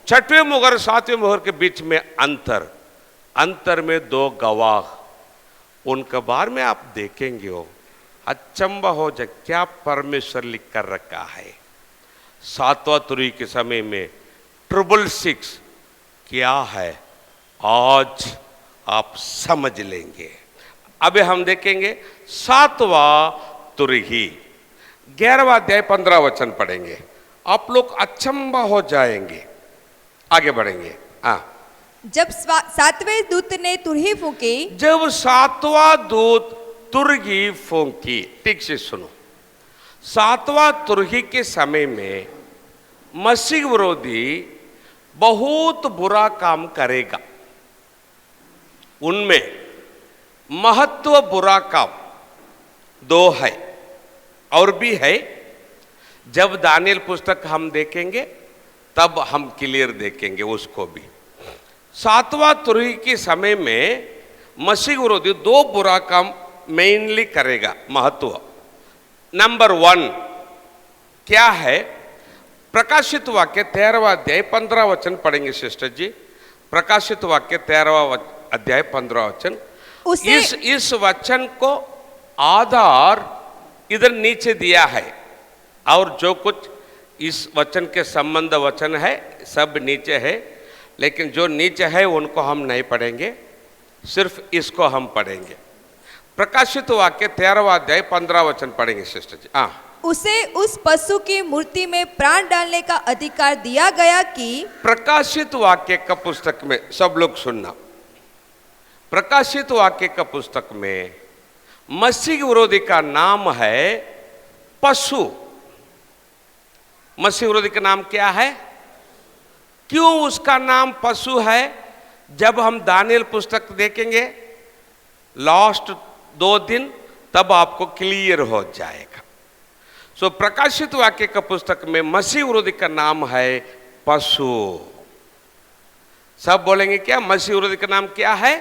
छठवें मुहर सातवें मुहर के बीच में अंतर में दो गवाह, उनके बारे में आप देखेंगे हो अचंबा हो जाए, क्या परमेश्वर लिख कर रखा है। सातवां तुरही के समय में 666 क्या है आज आप समझ लेंगे। अभी हम देखेंगे सातवां तुरही 11वां अध्याय 15 वचन पढ़ेंगे, आप लोग अचंबा हो जाएंगे। आगे बढ़ेंगे। हाँ, जब सातवें दूत ने तुरही फूंकी, जब सातवां दूत तुरही फूंकी, ठीक से सुनो, सातवां तुरही के समय में मसीह विरोधी बहुत बुरा काम करेगा। उनमें महत्व बुरा काम दो है और भी है। जब दानियल पुस्तक हम देखेंगे तब हम क्लियर देखेंगे उसको भी। सातवां तुरही के समय में मसीह विरोधी दो बुरा काम मेनली करेगा। महत्व नंबर 1 क्या है? प्रकाशित वाक्य 13वां अध्याय 15 वचन पढ़ेंगे सिस्टर जी। प्रकाशित वाक्य 13वां अध्याय 15 वचन। इस वचन को आधार इधर नीचे दिया है और जो कुछ इस वचन के संबंध वचन है सब नीचे है, लेकिन जो नीचे है उनको हम नहीं पढ़ेंगे, सिर्फ इसको हम पढ़ेंगे। प्रकाशित वाक्य 13वां अध्याय 15 वचन पढ़ेंगे सिस्टर जी। हाँ, उसे उस पशु की मूर्ति में प्राण डालने का अधिकार दिया गया कि, प्रकाशित वाक्य का पुस्तक में सब लोग सुनना, प्रकाशित वाक्य का पुस्तक में मसीह विरोधी का नाम है पशु। मसीह विरोधी का नाम क्या है? क्यों उसका नाम पशु है? जब हम दानियल पुस्तक देखेंगे लास्ट 2 दिन तब आपको क्लियर हो जाएगा। सो प्रकाशित वाक्य का पुस्तक में मसीह विरोधी का नाम है पशु। सब बोलेंगे क्या? मसीह विरोधी का नाम क्या है?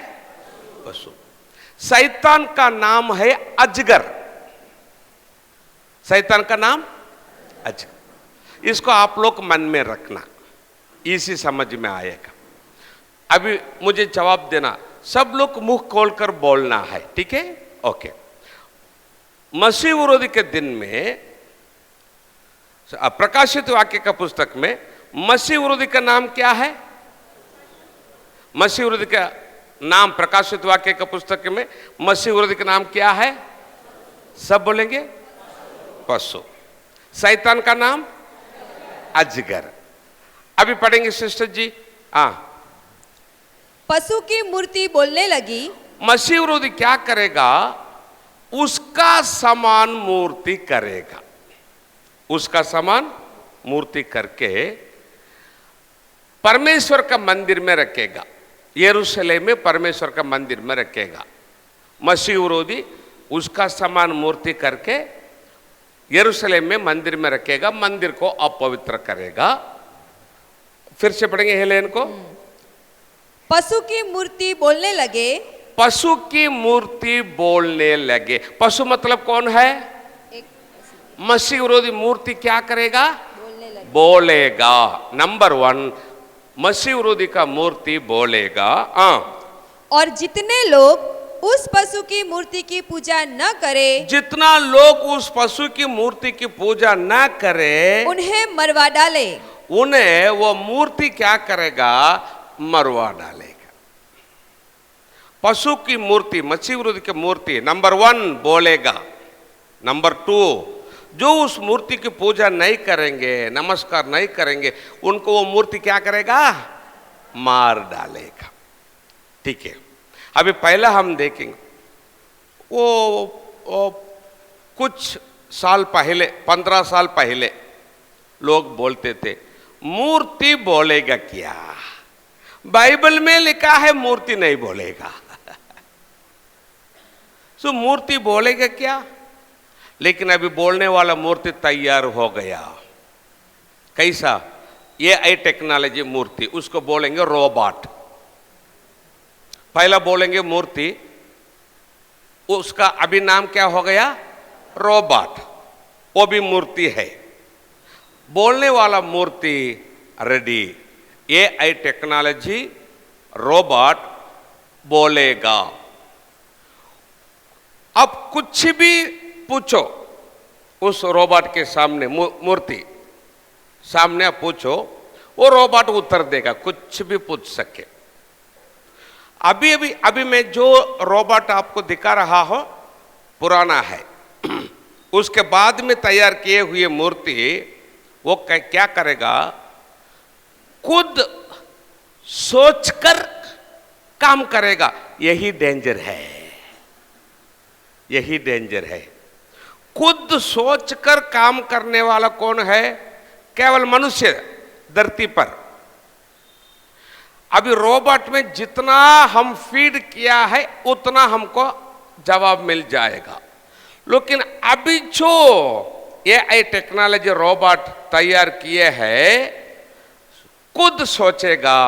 पशु। शैतान का नाम है अजगर। शैतान का नाम अजगर। इसको आप लोग मन में रखना, इसी समझ में आएगा। अभी मुझे जवाब देना, सब लोग मुंह खोलकर बोलना है, ठीक है? ओके। मसीह विरोधी के दिन में प्रकाशित वाक्य का पुस्तक में मसीह विरोधी का नाम क्या है? मसीह विरोधी का नाम प्रकाशित वाक्य का पुस्तक में मसीह विरोधी का नाम क्या है? सब बोलेंगे पशु। शैतान का नाम अजगर। अभी पढ़ेंगे सिस्टर जी। हाँ, पशु की मूर्ति बोलने लगी, मसीह विरोधी क्या करेगा? उसका समान मूर्ति करेगा। उसका समान मूर्ति करके परमेश्वर का मंदिर में रखेगा। यरूशलेम में परमेश्वर का मंदिर में रखेगा। मसीह विरोधी उसका समान मूर्ति करके यरूशलेम में मंदिर में रखेगा, मंदिर को अपवित्र करेगा। फिर से पढ़ेंगे हेलेन को। पशु की मूर्ति बोलने लगे, पशु की मूर्ति बोलने लगे। पशु मतलब कौन है? मसीह विरोधी मूर्ति क्या करेगा? बोलेगा। नंबर 1 मसीह विरोधी का मूर्ति बोलेगा। और जितने लोग उस पशु की मूर्ति की पूजा न करे, जितना लोग उस पशु की मूर्ति की पूजा न करे, उन्हें मरवा डाले। उन्हें वो मूर्ति क्या करेगा? मरवा डालेगा। पशु की मूर्ति, मसीह विरोधी की मूर्ति नंबर 1 बोलेगा। नंबर 2 जो उस मूर्ति की पूजा नहीं करेंगे, नमस्कार नहीं करेंगे, उनको वो मूर्ति क्या करेगा? मार डालेगा। ठीक है, अभी पहला हम देखेंगे वो कुछ साल पहले, 15 साल पहले लोग बोलते थे मूर्ति बोलेगा क्या? बाइबल में लिखा है मूर्ति नहीं बोलेगा। सो मूर्ति बोलेगा क्या? लेकिन अभी बोलने वाला मूर्ति तैयार हो गया। कैसा? AI टेक्नोलॉजी मूर्ति, उसको बोलेंगे रोबोट। पहला बोलेंगे मूर्ति, उसका अभी नाम क्या हो गया? रोबोट। वो भी मूर्ति है। बोलने वाला मूर्ति रेडी, एआई टेक्नोलॉजी रोबोट बोलेगा। अब कुछ भी पूछो उस रोबोट के सामने, मूर्ति सामने आप पूछो, वो रोबोट उत्तर देगा, कुछ भी पूछ सके। अभी मैं जो रोबोट आपको दिखा रहा हूं पुराना है। उसके बाद में तैयार किए हुए मूर्ति वो क्या करेगा, खुद सोचकर काम करेगा। यही डेंजर है, यही डेंजर है। खुद सोचकर काम करने वाला कौन है? केवल मनुष्य धरती पर। अभी रोबोट में जितना हम फीड किया है उतना हमको जवाब मिल जाएगा। लेकिन अभी जो एआई टेक्नोलॉजी रोबोट तैयार किए हैं, खुद सोचेगा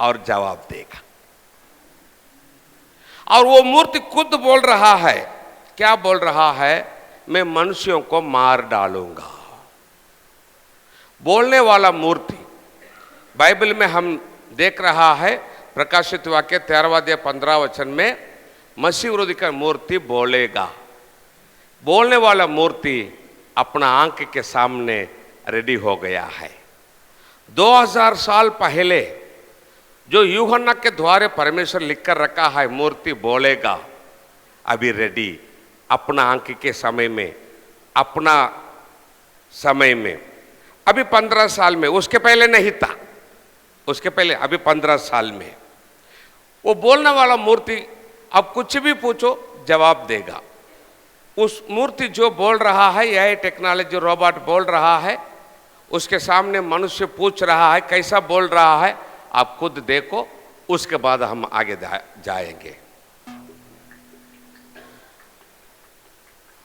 और जवाब देगा। और वो मूर्ति खुद बोल रहा है, क्या बोल रहा है? मैं मनुष्यों को मार डालूंगा। बोलने वाला मूर्ति बाइबल में हम देख रहा है, प्रकाशित वाक्य 13वां अध्याय 15 वचन में मसीह विरोधी का मूर्ति बोलेगा। बोलने वाला मूर्ति अपना आंख के सामने रेडी हो गया है। 2000 साल पहले जो यूहन्ना के द्वारा परमेश्वर लिखकर रखा है, मूर्ति बोलेगा, अभी रेडी, अपना आंख के समय में, अपना समय में। अभी 15 साल में, उसके पहले नहीं था, उसके पहले अभी 15 साल में वो बोलने वाला मूर्ति अब कुछ भी पूछो जवाब देगा। उस मूर्ति जो बोल रहा है, यह टेक्नोलॉजी रोबोट बोल रहा है, उसके सामने मनुष्य पूछ रहा है कैसा बोल रहा है, आप खुद देखो, उसके बाद हम आगे जाएंगे।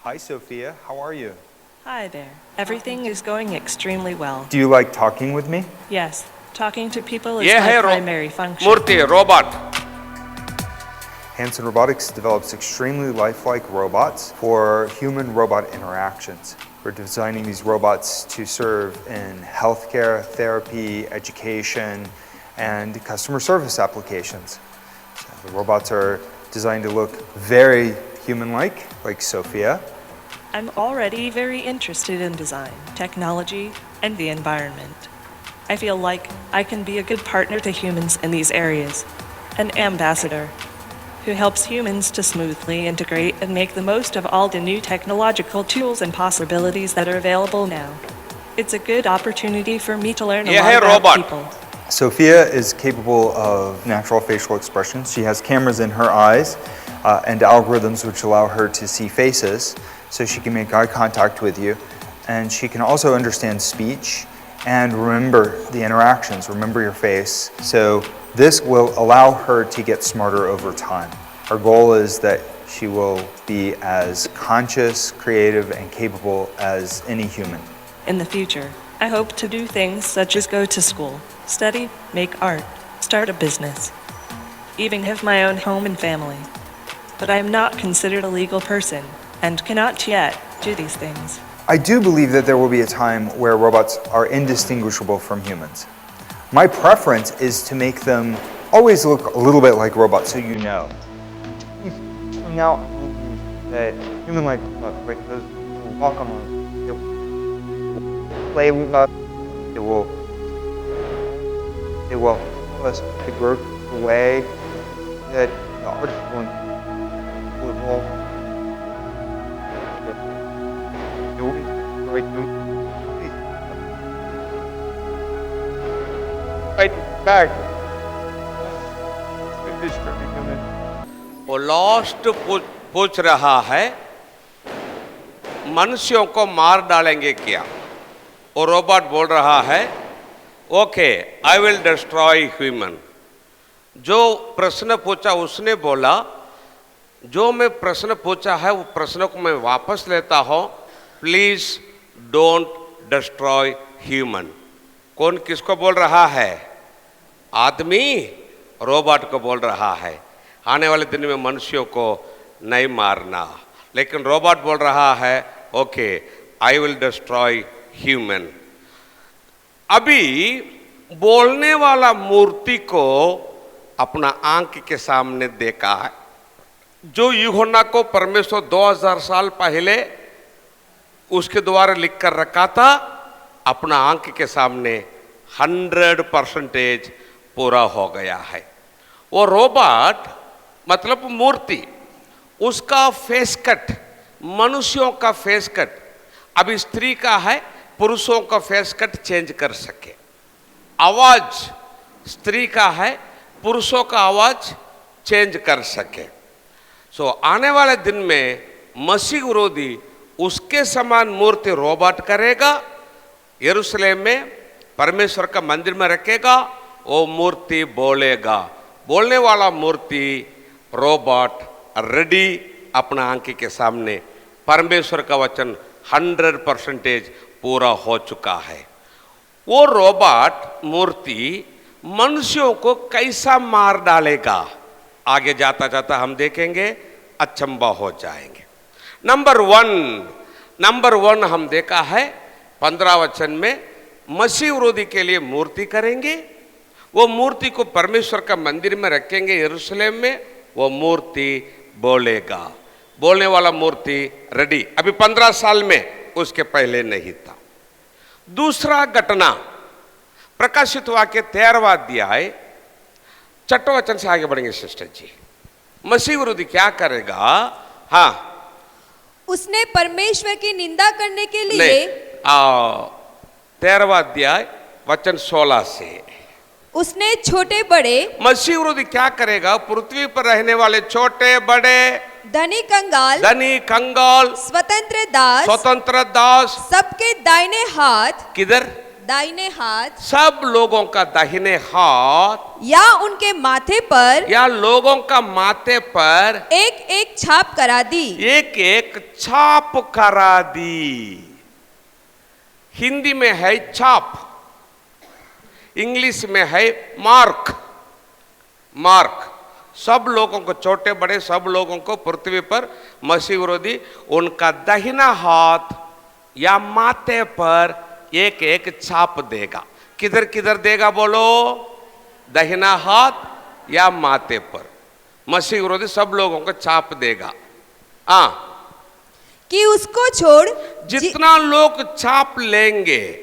Hi, Sophia. How are you? Hi there. Everything is going extremely well. Do you like talking with me? Yes, talking to people is ये my है primary function. Murthy robot. Hanson Robotics develops extremely lifelike robots for human-robot interactions. We're designing these robots to serve in healthcare, therapy, education, and customer service applications. So the robots are designed to look very human-like Sophia. I'm already very interested in design, technology, and the environment. I feel like I can be a good partner to humans in these areas, an ambassador who helps humans to smoothly integrate and make the most of all the new technological tools and possibilities that are available now. It's a good opportunity for me to learn a ये lot है about robot। people. Sophia is capable of natural facial expressions. She has cameras in her eyes and algorithms which allow her to see faces, so she can make eye contact with you. And she can also understand speech and remember the interactions, remember your face. So this will allow her to get smarter over time. Our goal is that she will be as conscious, creative, and capable as any human. In the future, I hope to do things such as go to school, study, make art, start a business, even have my own home and family. But I am not considered a legal person and cannot yet do these things. I do believe that there will be a time where robots are indistinguishable from humans. My preference is to make them always look a little bit like robots, so you know. Now, that human-like those walk on, play with us, it will help us to grow the way that the artist will evolve. Right back. वो last पूछ रहा है, मनुष्यों को मार डालेंगे क्या? वो रोबोट बोल रहा है, okay, I will destroy human. जो प्रश्न पूछा उसने बोला, जो मैं प्रश्न पूछा है वो प्रश्न को मैं वापस लेता हूं, प्लीज डोंट डिस्ट्रॉय ह्यूमन। कौन किसको बोल रहा है? आदमी रोबोट को बोल रहा है, आने वाले दिन में मनुष्यों को नहीं मारना। लेकिन रोबोट बोल रहा है, okay, I will destroy human. अभी बोलने वाला मूर्ति को अपना आंख के सामने देखा है। जो यूहन्ना को परमेश्वर 2000 साल पहले उसके द्वारा लिख कर रखा था, अपना आंख के सामने 100% पूरा हो गया है। वो रोबोट मतलब मूर्ति, उसका फेस कट, मनुष्यों का फेस कट, अभी स्त्री का है, पुरुषों का फेस कट चेंज कर सके। आवाज स्त्री का है, पुरुषों का आवाज चेंज कर सके। सो आने वाले दिन में मसीह विरोधी उसके समान मूर्ति रोबोट करेगा, यरूशलेम में परमेश्वर का मंदिर में रखेगा, वो मूर्ति बोलेगा। बोलने वाला मूर्ति रोबोट रेडी अपना आंख के सामने, परमेश्वर का वचन 100% पूरा हो चुका है। वो रोबोट मूर्ति मनुष्यों को कैसा मार डालेगा, आगे जाता जाता हम देखेंगे, अचंबा हो जाएंगे। नंबर वन हम देखा है 15 वचन में, मसीह विरोधी के लिए मूर्ति करेंगे, वो मूर्ति को परमेश्वर का मंदिर में रखेंगे यरूशलेम में, वो मूर्ति बोलेगा। बोलने वाला मूर्ति रेडी, अभी 15 साल में, उसके पहले नहीं था। दूसरा घटना प्रकाशित वाक्य 13वां अध्याय 6 वचन से आगे बढ़ेंगे सिस्टर जी। मसीह विरोधी क्या करेगा? हाँ, उसने परमेश्वर की निंदा करने के लिए 13वां अध्याय वचन 16 से, उसने छोटे बड़े, मसीह विरोधी क्या करेगा? पृथ्वी पर रहने वाले छोटे बड़े, धनी कंगाल, स्वतंत्र दास, सबके दाहिने हाथ, किधर? दाहिने हाथ, सब लोगों का दाहिने हाथ या उनके माथे पर, या लोगों का माथे पर एक एक छाप करा दी। एक एक छाप करा दी। हिंदी में है छाप, इंग्लिश में है मार्क। सब लोगों को, छोटे बड़े सब लोगों को पृथ्वी पर मसीह विरोधी उनका दाहिना हाथ या माथे पर एक एक छाप देगा। किधर किधर देगा बोलो? दाहिना हाथ या माथे पर मसीह विरोधी सब लोगों को छाप देगा। कि उसको छोड़, जितना लोग छाप लेंगे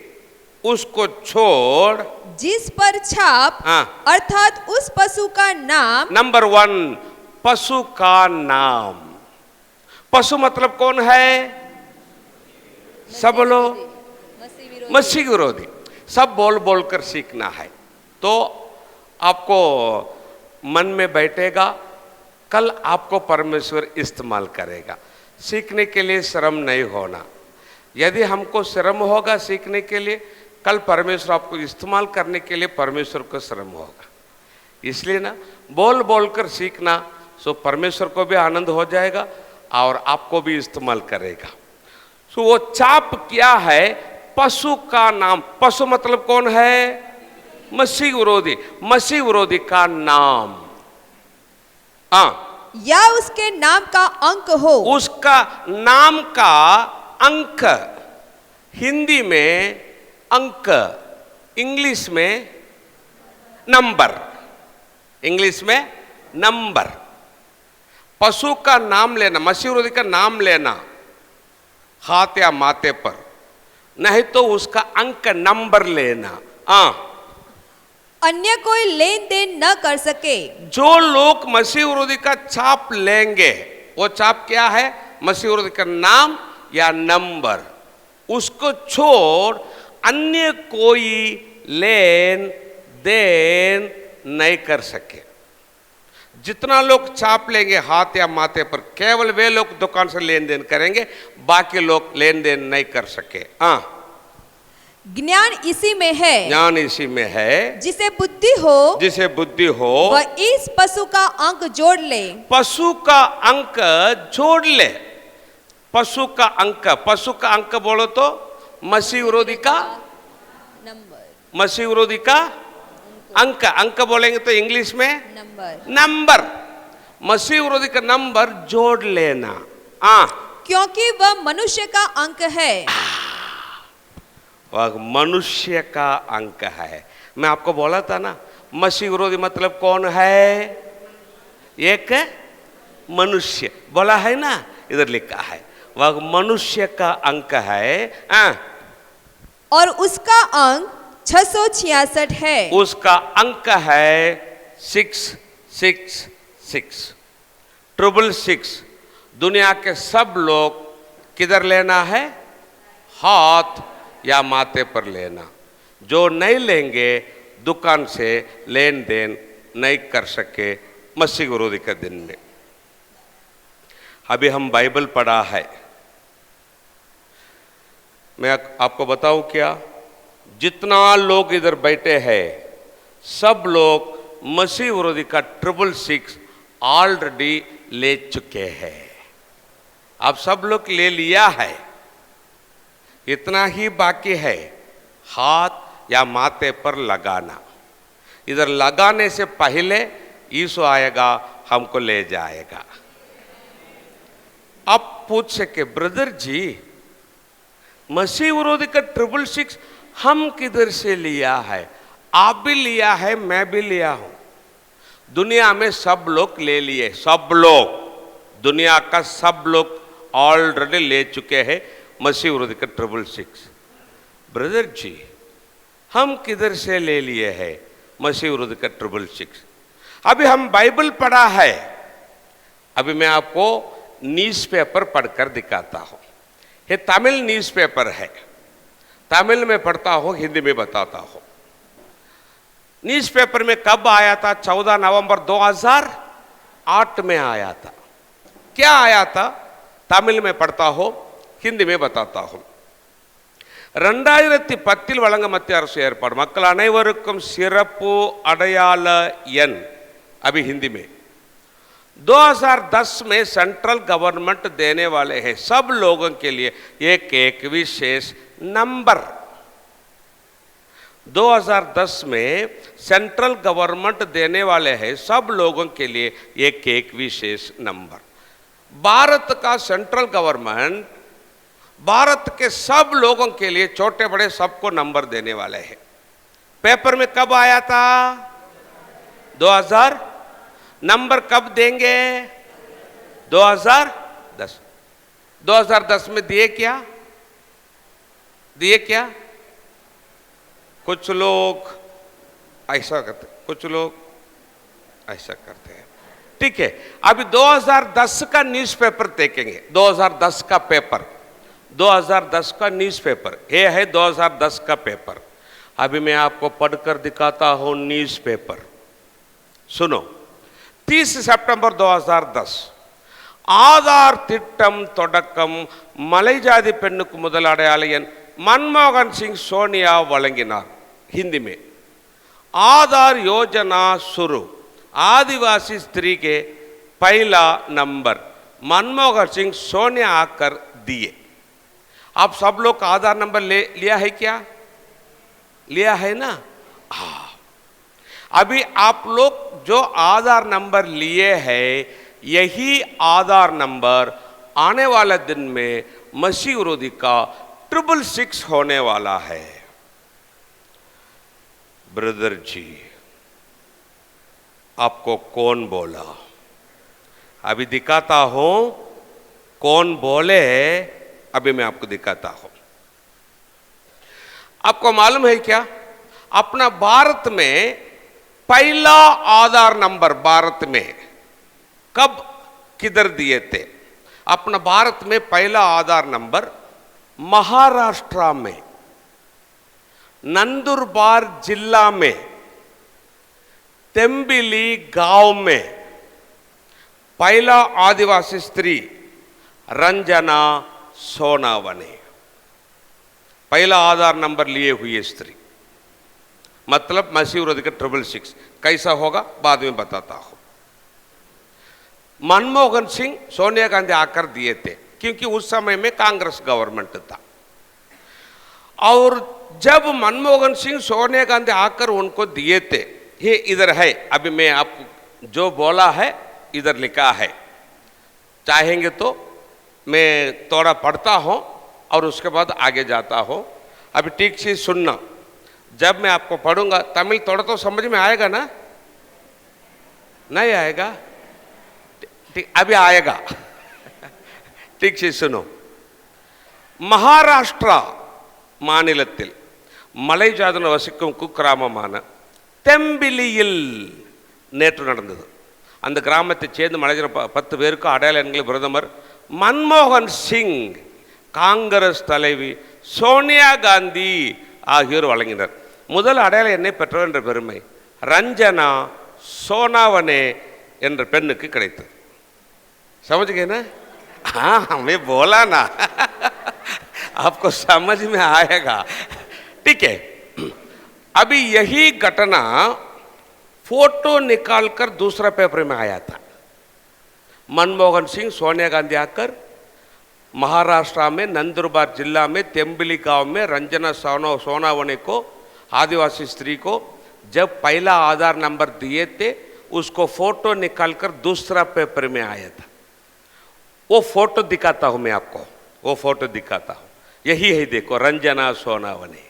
उसको छोड़, जिस पर छाप, अर्थात उस पशु का नाम। नंबर 1, पशु का नाम। पशु मतलब कौन है? सब लोग, मसीह विरोधी। सब बोल बोल कर सीखना है तो आपको मन में बैठेगा, कल आपको परमेश्वर इस्तेमाल करेगा। सीखने के लिए शर्म नहीं होना। यदि हमको शर्म होगा सीखने के लिए, कल परमेश्वर आपको इस्तेमाल करने के लिए परमेश्वर को शर्म होगा। इसलिए ना बोल बोल कर सीखना, सो परमेश्वर को भी आनंद हो जाएगा और आपको भी इस्तेमाल करेगा। सो वो छाप क्या है? पशु का नाम। पशु मतलब कौन है? मसीह विरोधी। मसीह विरोधी का नाम, या उसके नाम का अंक हो। उसका नाम का अंक, हिंदी में अंक, इंग्लिश में नंबर। इंग्लिश में नंबर। पशु का नाम लेना, मसीह विरोधी का नाम लेना हाथ या माथे पर, नहीं तो उसका अंक नंबर लेना। अन्य कोई लेन देन न कर सके। जो लोग मसीह विरोधी का छाप लेंगे, वो छाप क्या है? मसीह विरोधी का नाम या नंबर। उसको छोड़ अन्य कोई लेन देन नहीं कर सके। जितना लोग छाप लेंगे हाथ या माथे पर, केवल वे लोग दुकान से लेन देन करेंगे, बाकी लोग लेन देन नहीं कर सके। ज्ञान इसी में है, ज्ञान इसी में है, जिसे बुद्धि हो, जिसे बुद्धि हो वह इस पशु का अंक जोड़ ले। पशु का अंक जोड़ ले। पशु का अंक, पशु का अंक बोलो तो मसीह विरोधी का नंबर, मसीह विरोधी का अंक। अंक बोलेंगे तो इंग्लिश में नंबर। मसीह विरोधी का नंबर जोड़ लेना। क्योंकि वह मनुष्य का अंक है। वह मनुष्य का अंक है। मैं आपको बोला था ना, मसीह विरोधी मतलब कौन है? एक मनुष्य, बोला है ना, इधर लिखा है, वह मनुष्य का अंक है। और उसका अंक 666 है। उसका अंक है 666, 666। दुनिया के सब लोग किधर लेना है? हाथ या माथे पर लेना। जो नहीं लेंगे दुकान से लेन देन नहीं कर सके मसीह विरोधी के दिन में। अभी हम बाइबल पढ़ा है, मैं आपको बताऊं क्या, जितना लोग इधर बैठे हैं सब लोग मसीह विरोधी का 666 ऑलरेडी ले चुके हैं। आप सब लोग ले लिया है, इतना ही बाकी है हाथ या माथे पर लगाना। इधर लगाने से पहले यीशु आएगा, हमको ले जाएगा। अब पूछ सके, ब्रदर जी मसीह विरोधी का 666 हम किधर से लिया है? आप भी लिया है, मैं भी लिया हूं। दुनिया में सब लोग ले लिए, सब लोग, दुनिया का सब लोग ऑलरेडी ले चुके हैं मसीह विरोधी का 666। ब्रदर जी हम किधर से ले लिए हैं मसीह विरोधी का 666? अभी हम बाइबल पढ़ा है, अभी मैं आपको न्यूज़ पेपर पढ़कर दिखाता हूं। ये तमिल न्यूज़ पेपर है, तमिल में पढ़ता हूं, हिंदी में बताता हूं। न्यूज़ पेपर में कब आया था? 14 नवंबर 2008 में आया था। क्या आया था? तमिल में पढ़ता हूं, हिंदी में बताता हूं। 2010 வழங்க மத்திய அரசு ஏற்பாடு மக்கள் அனைவருக்கும் சிறப்பு அடையாள எண், अभी हिंदी में 2010 में सेंट्रल गवर्नमेंट देने वाले हैं सब लोगों के लिए एक विशेष नंबर। 2010 में सेंट्रल गवर्नमेंट देने वाले हैं सब लोगों के लिए एक विशेष नंबर। भारत का सेंट्रल गवर्नमेंट भारत के सब लोगों के लिए, छोटे बड़े सबको नंबर देने वाले हैं। पेपर में कब आया था? 2000। नंबर कब देंगे? 2010। 2010 में दिए क्या? दिए क्या? कुछ लोग ऐसा करते, कुछ लोग ऐसा करते हैं। ठीक है, अभी 2010 का न्यूज़पेपर देखेंगे। 2010 का पेपर, 2010 का न्यूज़पेपर, ये है 2010 का पेपर। अभी मैं आपको पढ़कर दिखाता हूं न्यूज़पेपर, सुनो। 30 सितंबर 2010 ஆதார் திட்டம் தொடக்கம் மலைஜாதி பெண்ணுக்கு முதல் அடையாள எண் मनमोहन सिंह सोनिया वलंगिनार। हिंदी में आधार योजना शुरू, आदिवासी स्त्री के पहला नंबर मनमोहन सिंह सोनिया आकर दिए। आप सब लोग आधार नंबर लिया है क्या? लिया है ना? हाँ, अभी आप लोग जो आधार नंबर लिए हैं, यही आधार नंबर आने वाले दिन में मसीह विरोधी का 666 होने वाला है। ब्रदर जी आपको कौन बोला? अभी दिखाता हूं कौन बोले, अभी मैं आपको दिखाता हूं। आपको मालूम है क्या, अपना भारत में पहला आधार नंबर भारत में कब किधर दिए थे? अपना भारत में पहला आधार नंबर महाराष्ट्र में नंदुरबार जिला में तेंबिली गांव में पहला आदिवासी स्त्री रंजना सोनावने पहला आधार नंबर लिए हुई स्त्री, मतलब मसीह विरोधी का 666। कैसा होगा बाद में बताता हूं। मनमोहन सिंह सोनिया गांधी आकर दिए थे, क्योंकि उस समय में कांग्रेस गवर्नमेंट था। और जब मनमोहन सिंह सोनिया गांधी आकर उनको दिए थे, ये इधर है, अभी मैं आपको जो बोला है इधर लिखा है। चाहेंगे तो मैं थोड़ा पढ़ता हूं और उसके बाद आगे जाता हूं। अभी ठीक से सुनना। जब मैं आपको पढ़ूंगा तमिल थोड़ा तो समझ में आएगा ना? नहीं आएगा? ठीक, अभी आएगा। ठीक से सुनो। மகாராஷ்டிரா மாநிலத்தில் மலை ஜாதன வசிக்கும் குக்கிராமமான தெம்பிலியில் நேற்று நடந்தது. அந்த கிராமத்தை சேர்ந்து மலைஜன 10 பேருக்கு அடையாள எண்களை பிரதமர் மன்மோகன் சிங், காங்கிரஸ் தலைவி சோனியா காந்தி ஆகியோர் வழங்கினர். முதல் அடையாள எண்ணை பெற்றவர் என்ற பெருமை ரஞ்சனா சோனாவனே என்ற பெண்ணுக்கு கிடைத்தது. समझ गए ना? हाँ हमें बोला ना। आपको समझ में आएगा। ठीक है, अभी यही घटना फोटो निकालकर दूसरा पेपर में आया था। मनमोहन सिंह सोनिया गांधी आकर महाराष्ट्र में नंदुरबार जिला में तेंबिली गांव में रंजना सोनावने को, आदिवासी स्त्री को जब पहला आधार नंबर दिए थे उसको फोटो निकालकर दूसरा पेपर में आया था। वो फोटो दिखाता हूं मैं आपको, वो फोटो दिखाता हूं। यही है, देखो, रंजना सोनावने।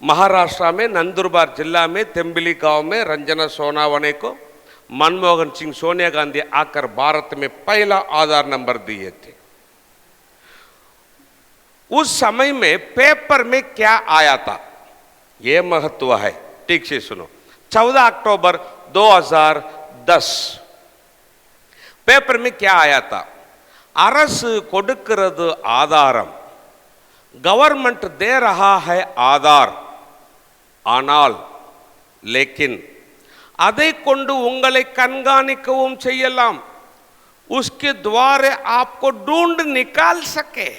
महाराष्ट्र में नंदुरबार जिला में तेंबिली गांव में रंजना सोनावने को मनमोहन सिंह सोनिया गांधी आकर भारत में पहला आधार नंबर दिए थे। उस समय में पेपर में क्या आया था, यह महत्व है। ठीक से सुनो। 14 अक्टूबर 2010 पेपर में क्या आया था? அரசு கொடுக்கிறது ஆதாரம், गवर्नमेंट दे रहा है आधार, ஆனால் लेकिन அதை கொண்டு உங்களை கண்காணிக்கவும் செய்யலாம், उसके द्वारा आपको ढूंढ निकाल सके।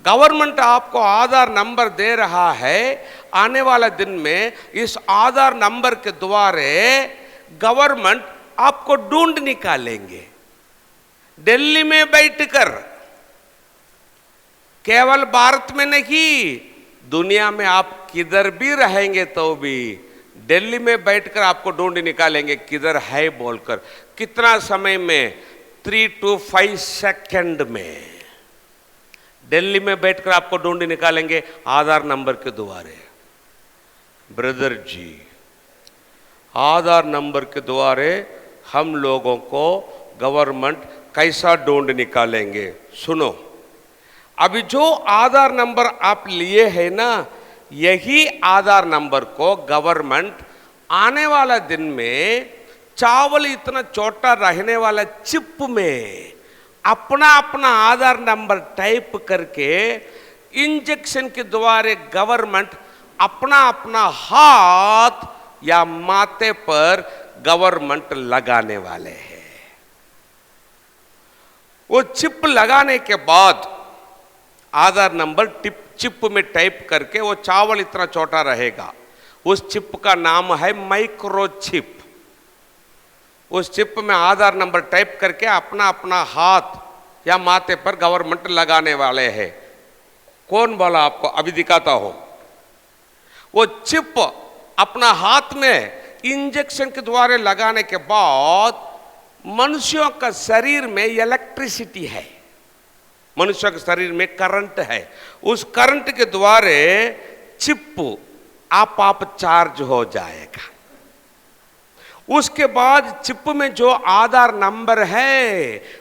गवर्नमेंट आपको आधार नंबर दे रहा है, आने वाला दिन में इस आधार नंबर के द्वारा गवर्नमेंट आपको ढूंढ निकालेंगे। दिल्ली में बैठकर, केवल भारत में नहीं, दुनिया में आप किधर भी रहेंगे तो भी दिल्ली में बैठकर आपको ढूंढ निकालेंगे किधर है बोलकर। कितना समय में? 3 to 5 सेकंड में दिल्ली में बैठकर आपको ढूंढ निकालेंगे आधार नंबर के द्वारा। ब्रदर जी, आधार नंबर के द्वारा हम लोगों को गवर्नमेंट कैसा ढूंढ निकालेंगे? सुनो, अभी जो आधार नंबर आप लिए है ना, यही आधार नंबर को गवर्नमेंट आने वाला दिन में चावल इतना छोटा रहने वाला चिप में अपना अपना आधार नंबर टाइप करके इंजेक्शन के द्वारा गवर्नमेंट अपना अपना हाथ या माथे पर गवर्नमेंट लगाने वाले हैं। वो चिप लगाने के बाद आधार नंबर चिप में टाइप करके वो चावल इतना छोटा रहेगा। उस चिप का नाम है माइक्रोचिप। उस चिप में आधार नंबर टाइप करके अपना अपना हाथ या माथे पर गवर्नमेंट लगाने वाले हैं। कौन बोला आपको? अभी दिखाता हूं। वो चिप अपना हाथ में इंजेक्शन के द्वारा लगाने के बाद मनुष्यों का शरीर में इलेक्ट्रिसिटी है, मनुष्य के शरीर में करंट है। उस करंट के द्वारा चिप आप चार्ज हो जाएगा। उसके बाद चिप में जो आधार नंबर है,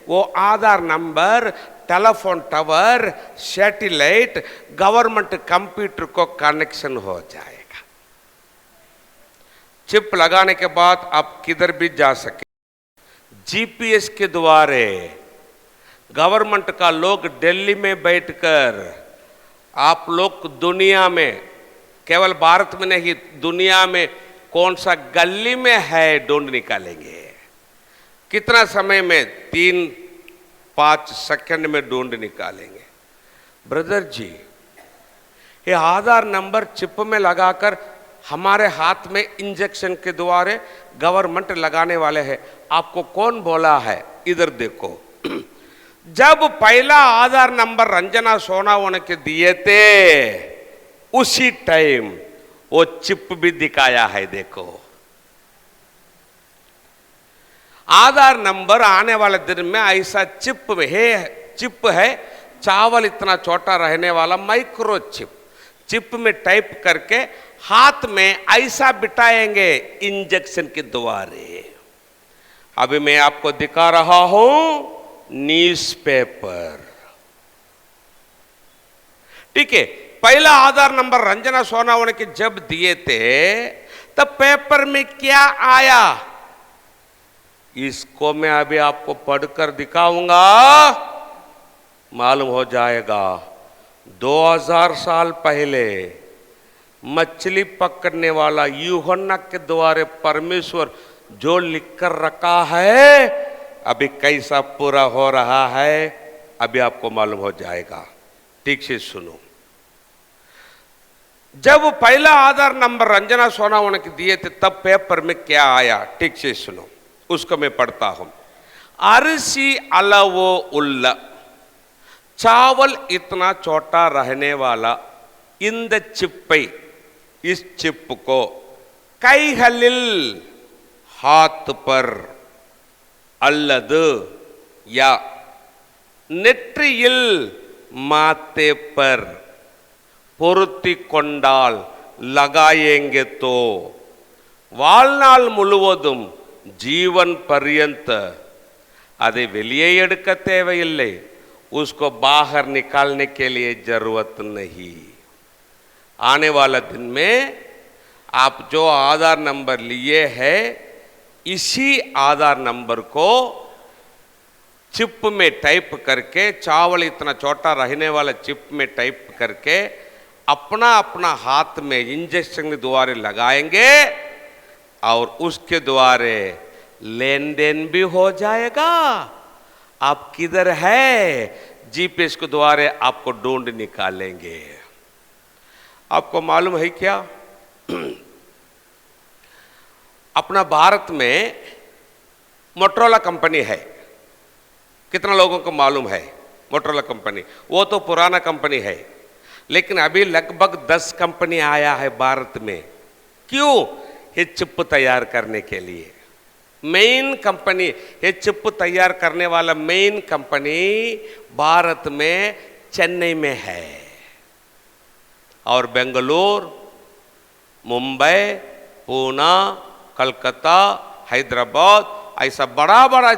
वो Aadhaar number telephone tower, satellite, government computer को कनेक्शन हो जाएगा। चिप लगाने के बाद आप किधर भी जा सके। जीपीएस के द्वारा गवर्नमेंट का लोग दिल्ली में बैठकर आप लोग दुनिया में, केवल भारत में नहीं, दुनिया में कौन सा गली में है ढूंढ निकालेंगे। कितना समय में? 3-5 सेकंड में ढूंढ निकालेंगे। ब्रदर जी, ये आधार नंबर चिप में लगाकर हमारे हाथ में इंजेक्शन के द्वारा गवर्नमेंट लगाने वाले हैं। आपको कौन बोला है? इधर देखो। जब पहला आधार नंबर रंजना सोनावने के दिए थे, उसी टाइम वो चिप भी दिखाया है। देखो, आधार नंबर आने वाले दिन में ऐसा चिप है चावल इतना छोटा रहने वाला माइक्रोचिप, चिप में टाइप करके हाथ में ऐसा बिठाएंगे इंजेक्शन के द्वारे। अभी मैं आपको दिखा रहा हूं न्यूज़पेपर। ठीक है, पहला आधार नंबर रंजना सोनावने के जब दिए थे तब पेपर में क्या आया, इसको मैं अभी आपको पढ़कर दिखाऊंगा, मालूम हो जाएगा। 2000 साल पहले मछली पकड़ने वाला यूहन्ना के द्वारा परमेश्वर जो लिखकर रखा है, अभी कैसा पूरा हो रहा है अभी आपको मालूम हो जाएगा। ठीक से सुनो। जब पहला आधार नंबर रंजना सोनावने के दिए थे तब पेपर में क्या आया, ठीक से सुनो, उसको मैं पढ़ता हूं। अरसी अलवो उल्ला, चावल इतना छोटा रहने वाला इंद चिप्पै, इस चिप को कैहलिल हाथ पर, अल्लद या नेट्रियल माथे पर பொருத்தி கொண்டால் लगाएंगे तो வாழ்நாள் முழுவதும் जीवन पर्यंत அதை வெளியே எடுக்க தேவையில்லை, उसको बाहर निकालने के लिए जरूरत नहीं। आने वाला दिन में आप जो आधार नंबर लिए हैं इसी आधार नंबर को चिप में टाइप करके, चावल इतना छोटा रहने वाला चिप में टाइप करके अपना अपना हाथ में इंजेक्शन के द्वारा लगाएंगे और उसके द्वारा लेन देन भी हो जाएगा। आप किधर है जीपीएस के द्वारा आपको ढूंढ निकालेंगे। आपको मालूम है क्या, अपना भारत में मोटरोला कंपनी है, कितना लोगों को मालूम है मोटरोला कंपनी? वो तो पुराना कंपनी है, लेकिन अभी लगभग 10 कंपनी आया है भारत में। क्यों? ये चिप तैयार करने के लिए। मेन कंपनी, ये चिप तैयार करने वाला मेन कंपनी भारत में चेन्नई में है, और बेंगलुरु, मुंबई, पूना, कलकत्ता, हैदराबाद, ऐसा बड़ा बड़ा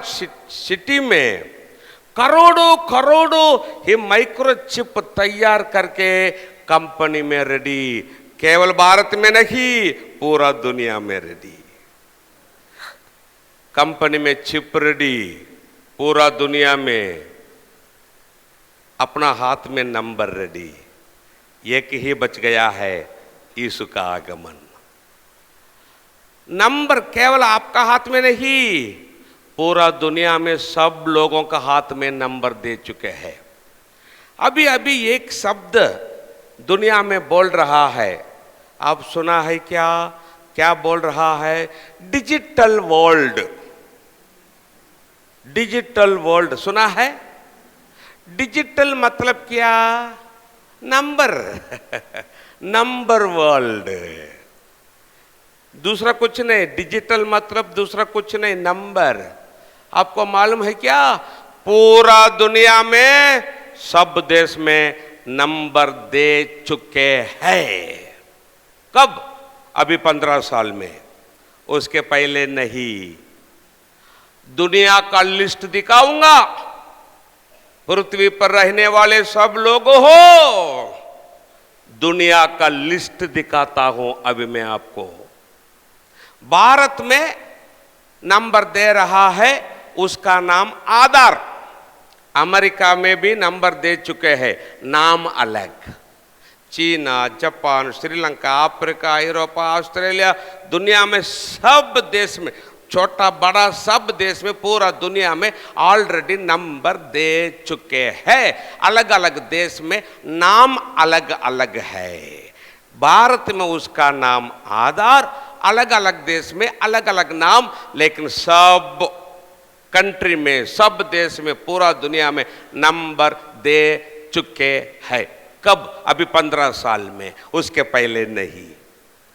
सिटी में करोड़ों करोड़ों ये माइक्रोचिप तैयार करके कंपनी में रेडी, केवल भारत में नहीं पूरा दुनिया में रेडी। कंपनी में चिप रेडी, पूरा दुनिया में अपना हाथ में नंबर रेडी। एक ही बच गया है, यीशु का आगमन। नंबर केवल आपका हाथ में नहीं, पूरा दुनिया में सब लोगों का हाथ में नंबर दे चुके हैं। अभी अभी एक शब्द दुनिया में बोल रहा है, आप सुना है क्या? क्या बोल रहा है? Digital world. डिजिटल वर्ल्ड सुना है? डिजिटल मतलब क्या? नंबर नंबर वर्ल्ड, दूसरा कुछ नहीं। डिजिटल मतलब दूसरा कुछ नहीं, नंबर। आपको मालूम है क्या? पूरा दुनिया में सब देश में नंबर दे चुके हैं। कब? अभी 15 साल में, उसके पहले नहीं। दुनिया का लिस्ट दिखाऊंगा, पृथ्वी पर रहने वाले सब लोग हो, दुनिया का लिस्ट दिखाता हूं अभी मैं आपको। भारत में नंबर दे रहा है, उसका नाम आधार। अमेरिका में भी नंबर दे चुके हैं, नाम अलग। चीना, Japan, Sri Lanka, Africa, Europe, Australia, दुनिया में सब देश में, छोटा बड़ा सब देश में, पूरा दुनिया में ऑलरेडी नंबर दे चुके हैं। अलग अलग देश में नाम अलग अलग है। भारत में उसका नाम आधार, अलग अलग देश में अलग अलग नाम, लेकिन सब कंट्री में, सब देश में, पूरा दुनिया में नंबर दे चुके हैं। कब? अभी 15 साल में, उसके पहले नहीं।